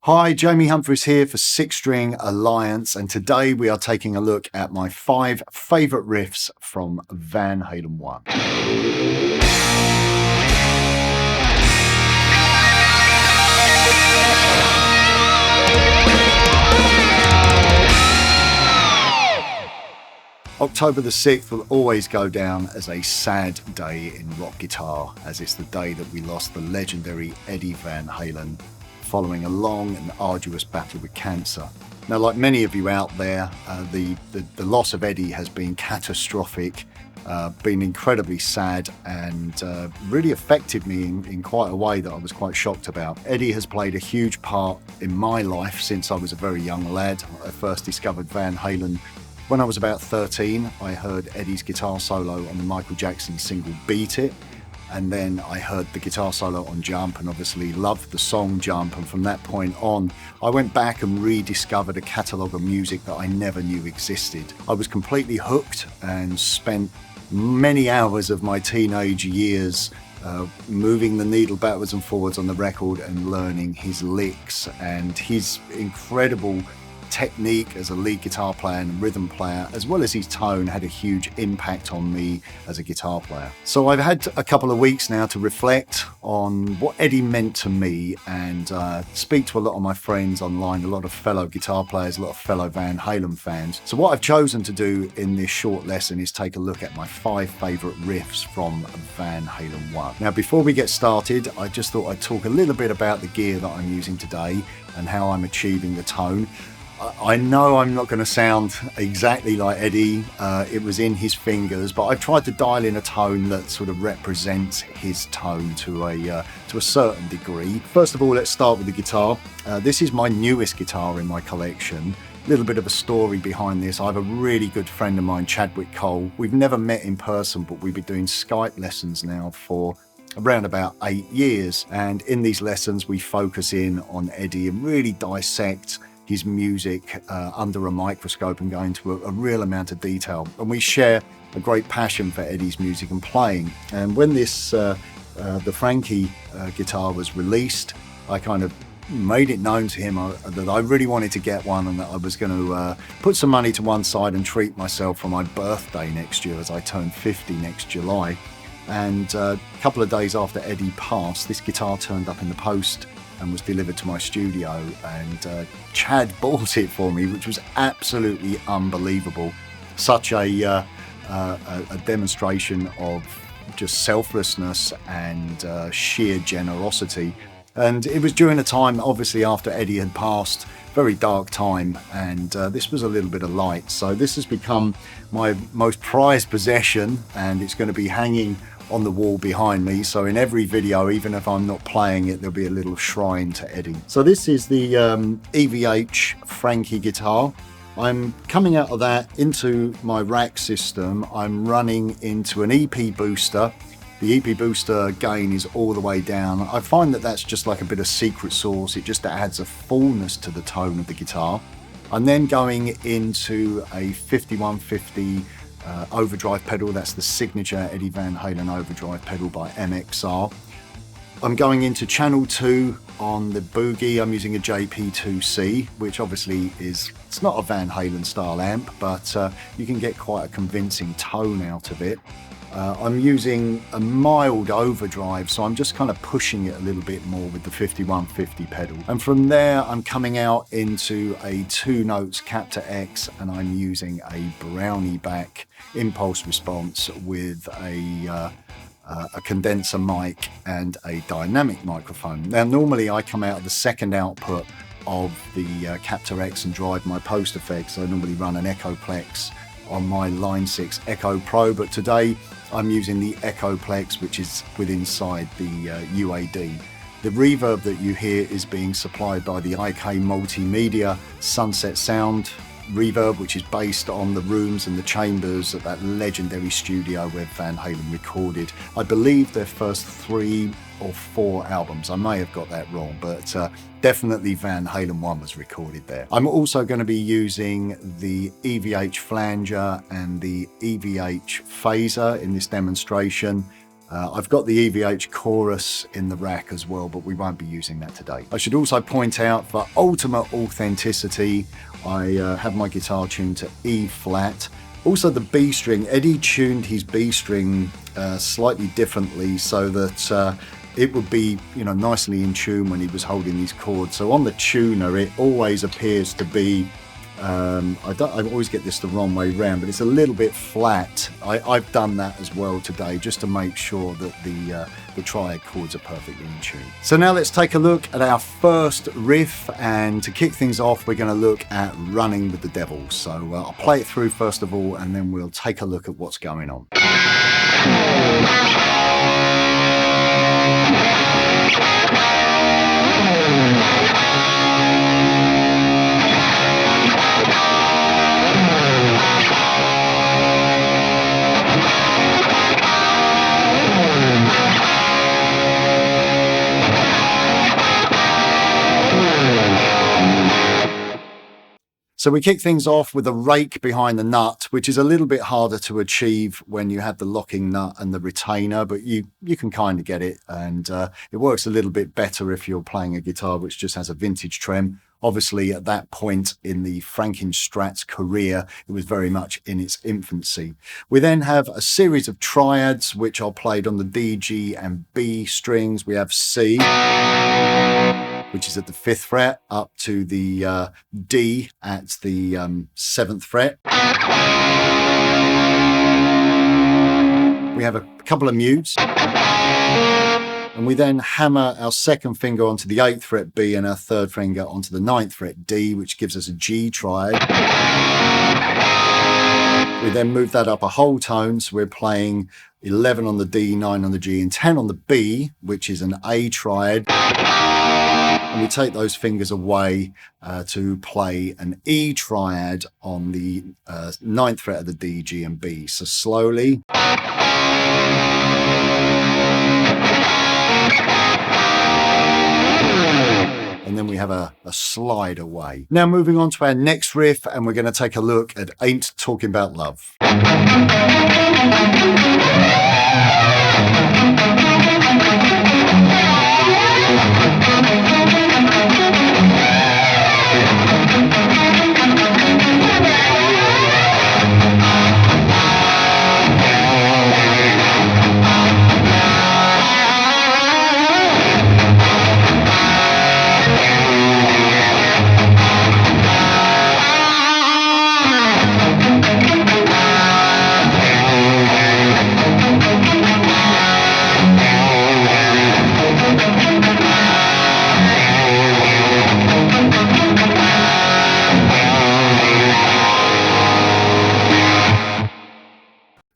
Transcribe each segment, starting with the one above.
Hi, Jamie Humphries here for Six String Alliance, and today we are taking a look at my 5 favourite riffs from Van Halen I. October the 6th will always go down as a sad day in rock guitar, as it's the day that we lost the legendary Eddie Van Halen following a long and arduous battle with cancer. Now, like many of you out there, the loss of Eddie has been catastrophic, been incredibly sad, and really affected me in quite a way that I was quite shocked about. Eddie has played a huge part in my life since I was a very young lad. I first discovered Van Halen when I was about 13. I heard Eddie's guitar solo on the Michael Jackson single Beat It, and then I heard the guitar solo on Jump and obviously loved the song Jump, and from that point on I went back and rediscovered a catalogue of music that I never knew existed. I was completely hooked and spent many hours of my teenage years moving the needle backwards and forwards on the record and learning his licks, and his incredible technique as a lead guitar player and rhythm player, as well as his tone, had a huge impact on me as a guitar player. So I've had a couple of weeks now to reflect on what Eddie meant to me and speak to a lot of my friends online, a lot of fellow guitar players, a lot of fellow Van Halen fans. So what I've chosen to do in this short lesson is take a look at my 5 favourite riffs from Van Halen I. Now, before we get started, I just thought I'd talk a little bit about the gear that I'm using today and how I'm achieving the tone. I know I'm not going to sound exactly like Eddie, it was in his fingers, but I've tried to dial in a tone that sort of represents his tone to a certain degree. First of all, let's start with the guitar. This is my newest guitar in my collection. A little bit of a story behind this. I have a really good friend of mine, Chadwick Cole. We've never met in person, but we've been doing Skype lessons now for around about 8 years. And in these lessons, we focus in on Eddie and really dissect his music under a microscope and go into a real amount of detail. And we share a great passion for Eddie's music and playing. And when this, the Frankie guitar was released, I kind of made it known to him that I really wanted to get one, and that I was going to put some money to one side and treat myself for my birthday next year, as I turn 50 next July. And a couple of days after Eddie passed, this guitar turned up in the post and was delivered to my studio, and Chad bought it for me, which was absolutely unbelievable. Such a demonstration of just selflessness and sheer generosity. And it was during a time, obviously, after Eddie had passed, very dark time, and this was a little bit of light. So this has become my most prized possession, and it's going to be hanging on the wall behind me. So in every video, even if I'm not playing it, there'll be a little shrine to Eddie. So this is the EVH Frankie guitar. I'm coming out of that into my rack system. I'm running into an EP booster. The EP booster gain is all the way down. I find that that's just like a bit of secret sauce. It just adds a fullness to the tone of the guitar. I'm then going into a 5150 overdrive pedal. That's the signature Eddie Van Halen overdrive pedal by MXR. I'm going into channel 2 on the Boogie. I'm using a JP2C, which obviously it's not a Van Halen style amp, but you can get quite a convincing tone out of it. I'm using a mild overdrive, so I'm just kind of pushing it a little bit more with the 5150 pedal. And from there, I'm coming out into a 2 notes Captor X, and I'm using a brownie back impulse response with a condenser mic and a dynamic microphone. Now, normally I come out of the second output of the Captor X and drive my post effects. I normally run an Echoplex on my Line 6 Echo Pro, but today I'm using the Echoplex, which is inside the UAD. The reverb that you hear is being supplied by the IK Multimedia Sunset Sound reverb, which is based on the rooms and the chambers at that legendary studio where Van Halen recorded, I believe, their first 3 or 4 albums. I may have got that wrong, but definitely Van Halen I was recorded there. I'm also going to be using the EVH flanger and the EVH phaser in this demonstration. I've got the EVH chorus in the rack as well, but we won't be using that today. I should also point out, for ultimate authenticity, I have my guitar tuned to E flat. Also the B string, Eddie tuned his B string slightly differently so that it would be, nicely in tune when he was holding these chords. So on the tuner, it always appears to be, I always get this the wrong way round, but it's a little bit flat. I've done that as well today, just to make sure that the triad chords are perfectly in tune. So now let's take a look at our first riff, and to kick things off, we're going to look at Running with the Devil. So I'll play it through first of all, and then we'll take a look at what's going on. So we kick things off with a rake behind the nut, which is a little bit harder to achieve when you have the locking nut and the retainer, but you can kind of get it, and it works a little bit better if you're playing a guitar which just has a vintage trem. Obviously, at that point in the Frankenstrat's career, it was very much in its infancy. We then have a series of triads, which are played on the D, G, and B strings. We have C, which is at the 5th fret, up to the D at the 7th fret. We have a couple of mutes. And we then hammer our 2nd finger onto the 8th fret B and our 3rd finger onto the 9th fret D, which gives us a G triad. We then move that up a whole tone, so we're playing 11 on the D, 9 on the G, and 10 on the B, which is an A triad. And we take those fingers away to play an E triad on the 9th fret of the D, G, and B. So slowly. And then we have a slide away. Now moving on to our next riff, and we're going to take a look at Ain't Talking About Love.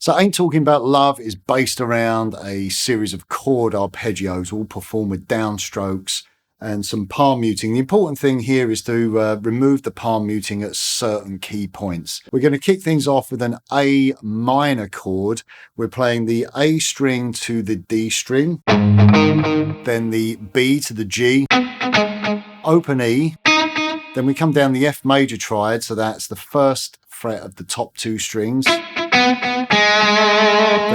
So Ain't Talking About Love is based around a series of chord arpeggios, all performed with downstrokes and some palm muting. The important thing here is to remove the palm muting at certain key points. We're going to kick things off with an A minor chord. We're playing the A string to the D string, then the B to the G, open E, then we come down the F major triad, so that's the 1st fret of the top 2 strings, then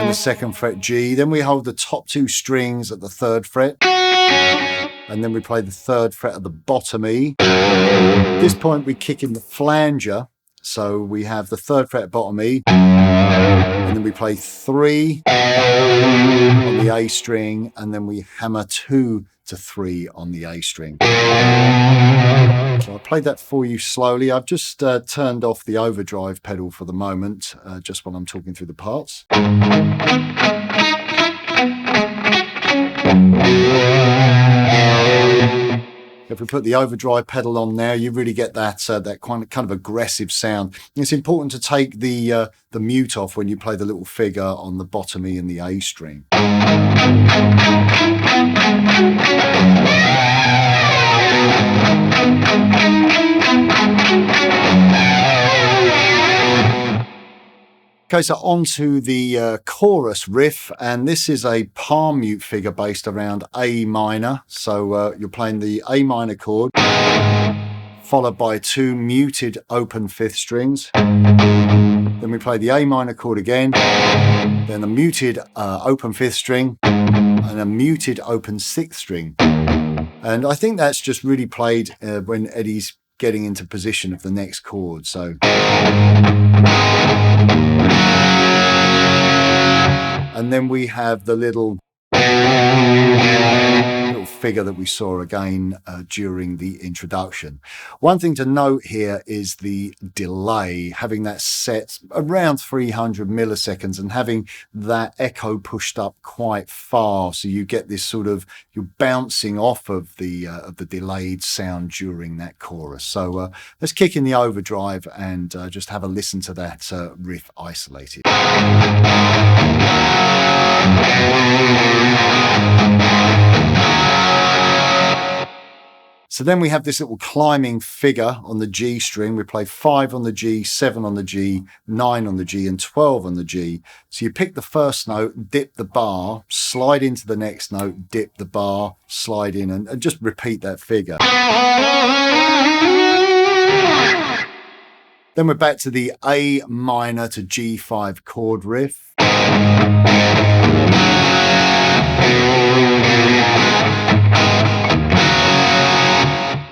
the 2nd fret G, then we hold the top 2 strings at the 3rd fret, and then we play the 3rd fret of the bottom E. At this point we kick in the flanger, so we have the 3rd fret bottom E, and then we play 3 on the A string, and then we hammer 2 to 3 on the A string. So I played that for you slowly. I've just turned off the overdrive pedal for the moment, just while I'm talking through the parts. If we put the overdrive pedal on now, you really get that that kind of aggressive sound. And it's important to take the mute off when you play the little figure on the bottom E and the A string. Okay, so on to the chorus riff, and this is a palm mute figure based around A minor. So you're playing the A minor chord, followed by 2 muted open 5th strings, then Then we play the A minor chord again, then a muted open 5th string, and a muted open 6th string. And I think that's just really played when Eddie's getting into position of the next chord. So, and then we have the little figure that we saw again during the introduction. One thing to note here is the delay, having that set around 300 milliseconds and having that echo pushed up quite far, so you get this sort of, you're bouncing off of the delayed sound during that chorus. So let's kick in the overdrive and just have a listen to that riff isolated. So then we have this little climbing figure on the G string. We play 5 on the G, 7 on the G, 9 on the G, and 12 on the G. So you pick the first note, dip the bar, slide into the next note, dip the bar, slide in, and just repeat that figure. Then we're back to the A minor to G5 chord riff.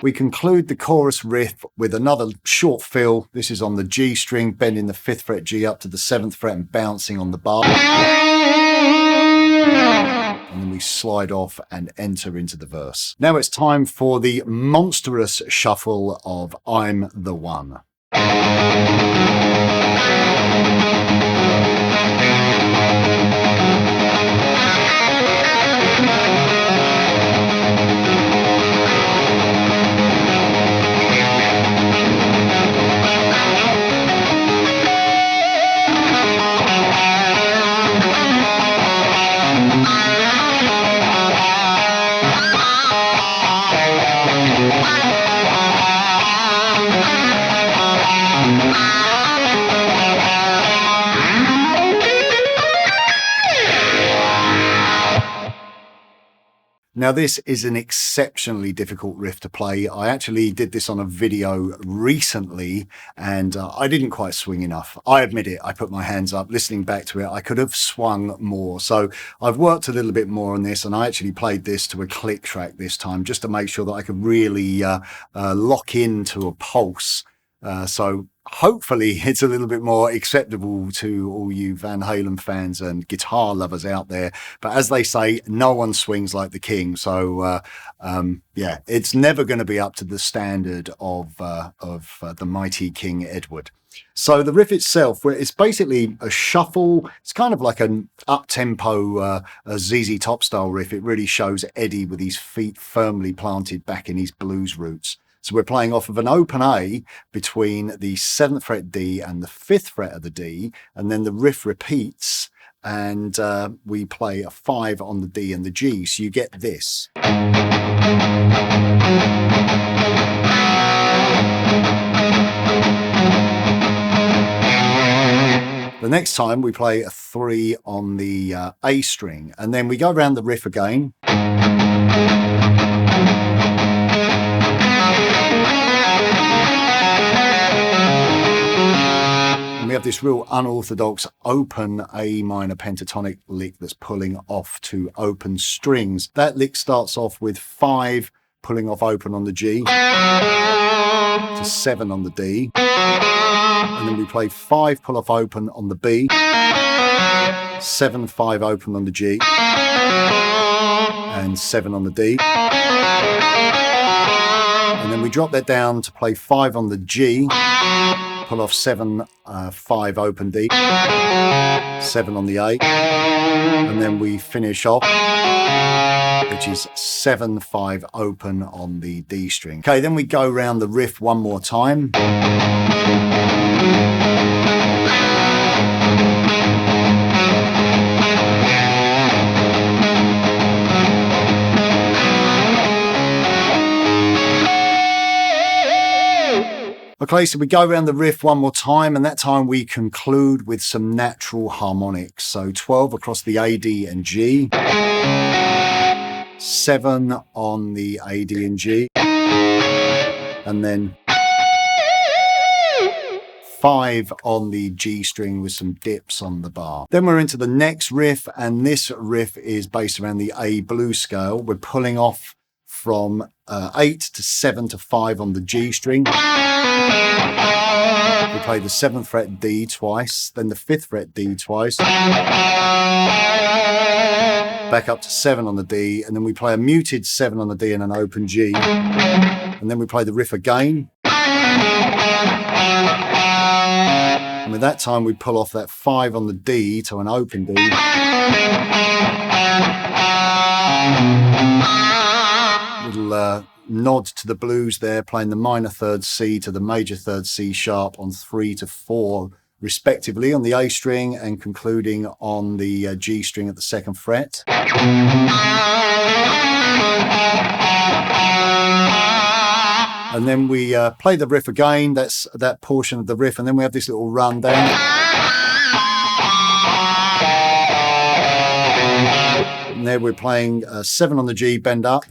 We conclude the chorus riff with another short fill. This is on the G string, bending the 5th fret G up to the 7th fret and bouncing on the bar. And then we slide off and enter into the verse. Now it's time for the monstrous shuffle of I'm the One. Now this is an exceptionally difficult riff to play. I actually did this on a video recently and I didn't quite swing enough. I admit it, I put my hands up. Listening back to it, I could have swung more. So I've worked a little bit more on this and I actually played this to a click track this time just to make sure that I could really lock into a pulse. So hopefully it's a little bit more acceptable to all you Van Halen fans and guitar lovers out there. But as they say, no one swings like the king. So yeah, it's never going to be up to the standard of the mighty King Edward. So the riff itself, where it's basically a shuffle, it's kind of like an up-tempo ZZ Top style riff. It really shows Eddie with his feet firmly planted back in his blues roots. So we're playing off of an open A between the 7th fret D and the 5th fret of the D, and then the riff repeats and we play a 5 on the D and the G. So you get this. The next time we play a 3 on the A string, and then we go around the riff again. We have this real unorthodox open A minor pentatonic lick that's pulling off to open strings. That lick starts off with 5 pulling off open on the G to 7 on the D. And then we play 5 pull off open on the B, 7 5 open on the G, and 7 on the D. And then we drop that down to play 5 on the G, pull off 7 5 open D, 7 on the A, and then we finish off, which is 7 5 open on the D string. Okay, then we go around the riff one more time. Okay, so we go around the riff one more time, and that time we conclude with some natural harmonics. So 12 across the A, D, and G, 7 on the A, D, and G, and then 5 on the G string with some dips on the bar. Then we're into the next riff, and this riff is based around the A blues scale. We're pulling off from 8 to 7 to 5 on the G string. We play the 7th fret D twice, then the 5th fret D twice, back up to 7 on the D, and then we play a muted 7 on the D and an open G, and then we play the riff again. And with that time we pull off that 5 on the D to an open D. Little nod to the blues there, playing the minor 3rd C to the major 3rd C sharp on 3 to 4 respectively on the A string, and concluding on the G string at the 2nd fret. And then we play the riff again, that's that portion of the riff, and then we have this little run down. And there we're playing 7 on the G, bend up,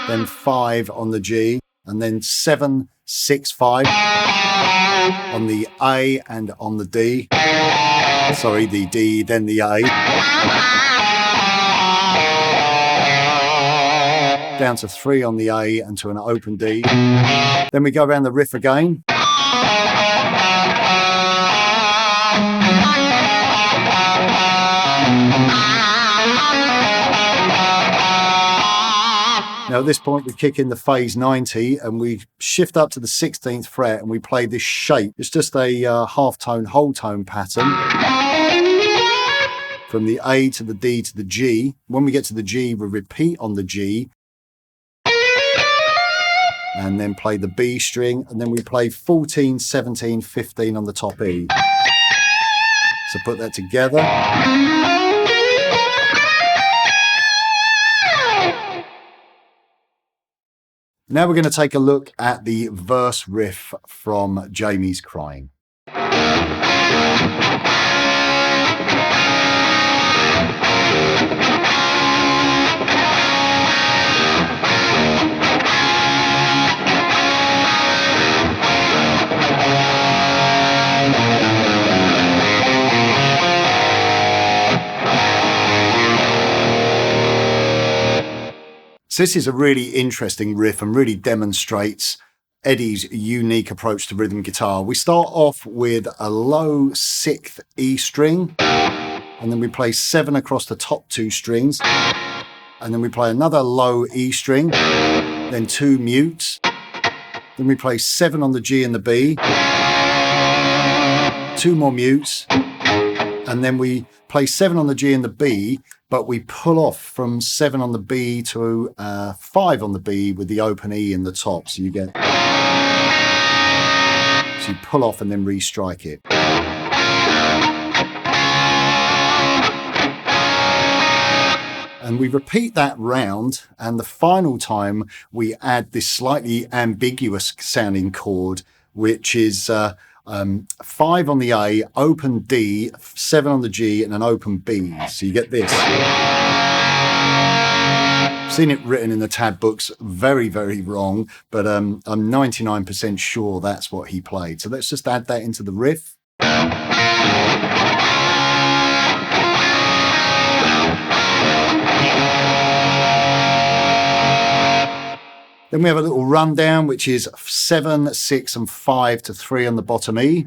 then 5 on the G, and then 7, 6, 5 on the A and on the D. Sorry, the D, then the A. Down to 3 on the A and to an open D. Then we go around the riff again. Now at this point we kick in the phase 90 and we shift up to the 16th fret and we play this shape. It's just a half tone, whole tone pattern from the A to the D to the G. When we get to the G, we repeat on the G and then play the B string, and then we play 14, 17, 15 on the top E. So put that together. Now we're going to take a look at the verse riff from Jamie's Crying. So this is a really interesting riff and really demonstrates Eddie's unique approach to rhythm guitar. We start off with a low 6th E string, and then we play 7 across the top 2 strings, and then we play another low E string, then 2 mutes, then we play 7 on the G and the B, 2 more mutes, and then we play 7 on the G and the B, but we pull off from 7 on the B to 5 on the B with the open E in the top. So you get, so you pull off and then restrike it. And we repeat that round, and the final time we add this slightly ambiguous sounding chord, which is 5 on the A, open D, 7 on the G, and an open B. So you get this. I've seen it written in the tab books very, very wrong, but I'm 99% sure that's what he played. So let's just add that into the riff. Then we have a little rundown, which is 7, 6, and 5 to 3 on the bottom E.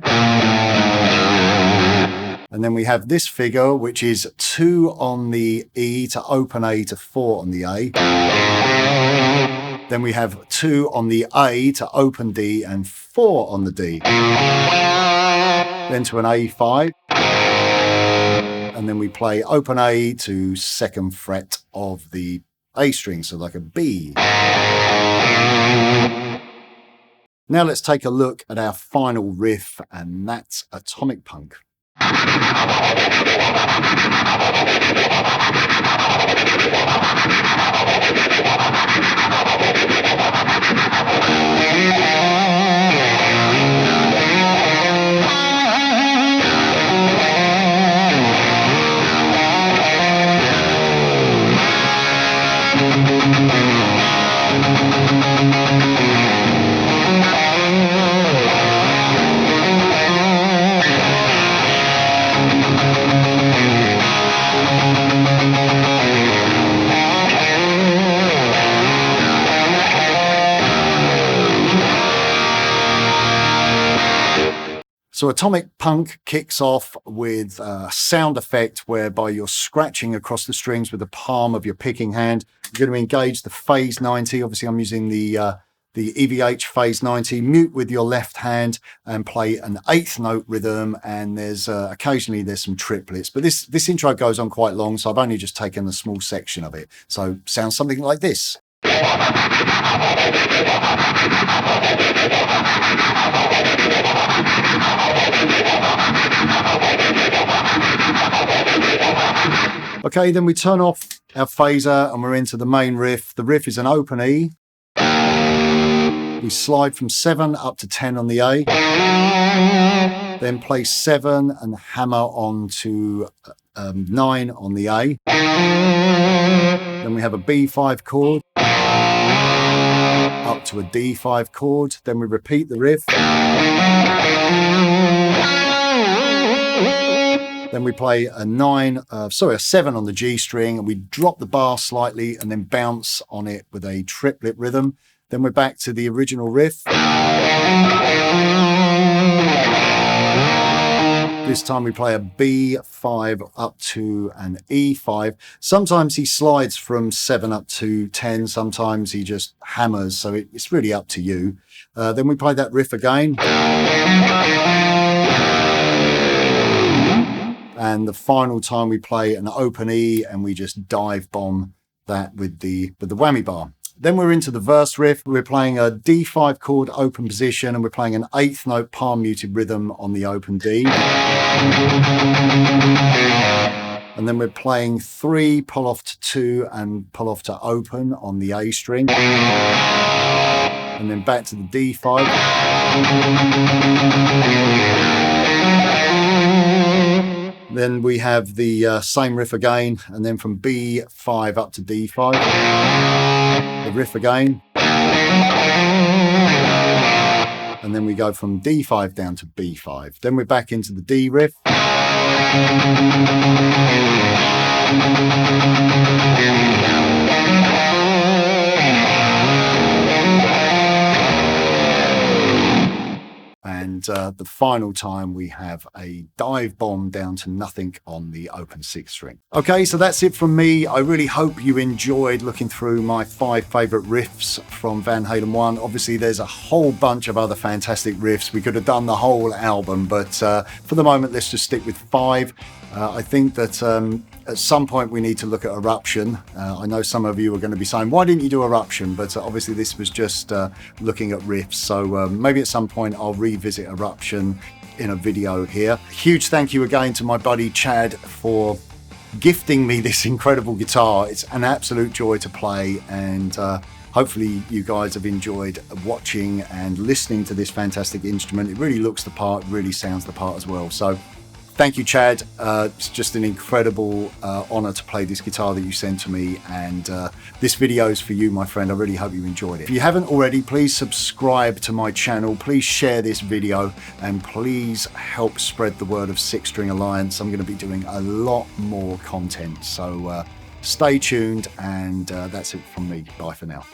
And then we have this figure, which is 2 on the E to open A to 4 on the A. Then we have 2 on the A to open D and 4 on the D. Then to an A5. And then we play open A to 2nd fret of the A string, so like a B. Now let's take a look at our final riff, and that's Atomic Punk. So Atomic Punk kicks off with a sound effect whereby you're scratching across the strings with the palm of your picking hand. You're going to engage the phase 90. Obviously, I'm using the EVH phase 90. Mute with your left hand and play an 8th note rhythm. And there's occasionally there's some triplets, but this intro goes on quite long, so I've only just taken a small section of it. So sounds something like this. Okay, then we turn off our phaser and we're into the main riff. The riff is an open E. We slide from 7 up to 10 on the A. Then play 7 and hammer on to 9 on the A. Then we have a B5 chord up to a D5 chord. Then we repeat the riff. Then we play a 7 on the G string, and we drop the bar slightly and then bounce on it with a triplet rhythm. Then we're back to the original riff. This time we play a B5 up to an E5. Sometimes he slides from 7 up to 10. Sometimes he just hammers. So it's really up to you. Then we play that riff again. And the final time we play an open E and we just dive bomb that with the whammy bar. Then we're into the verse riff. We're playing a D5 chord open position and we're playing an 8th note palm muted rhythm on the open D. And then we're playing 3 pull off to 2 and pull off to open on the A string. And then back to the D5. Then we have the same riff again, and then from B5 up to D5, the riff again. And then we go from D5 down to B5. Then we're back into the D riff. And the final time we have a dive bomb down to nothing on the open 6th string. Okay, so that's it from me. I really hope you enjoyed looking through my 5 favourite riffs from Van Halen 1. Obviously, there's a whole bunch of other fantastic riffs. We could have done the whole album, but for the moment, let's just stick with 5. I think that at some point we need to look at Eruption. I know some of you are going to be saying, why didn't you do Eruption? But obviously this was just looking at riffs. So maybe at some point I'll revisit Eruption in a video here. Huge thank you again to my buddy Chad for gifting me this incredible guitar. It's an absolute joy to play, and hopefully you guys have enjoyed watching and listening to this fantastic instrument. It really looks the part, really sounds the part as well. So thank you, Chad. It's just an incredible honor to play this guitar that you sent to me, and this video is for you, my friend. I really hope you enjoyed it. If you haven't already, please subscribe to my channel. Please share this video, and please help spread the word of 6 String Alliance. I'm going to be doing a lot more content, so stay tuned, and that's it from me. Bye for now.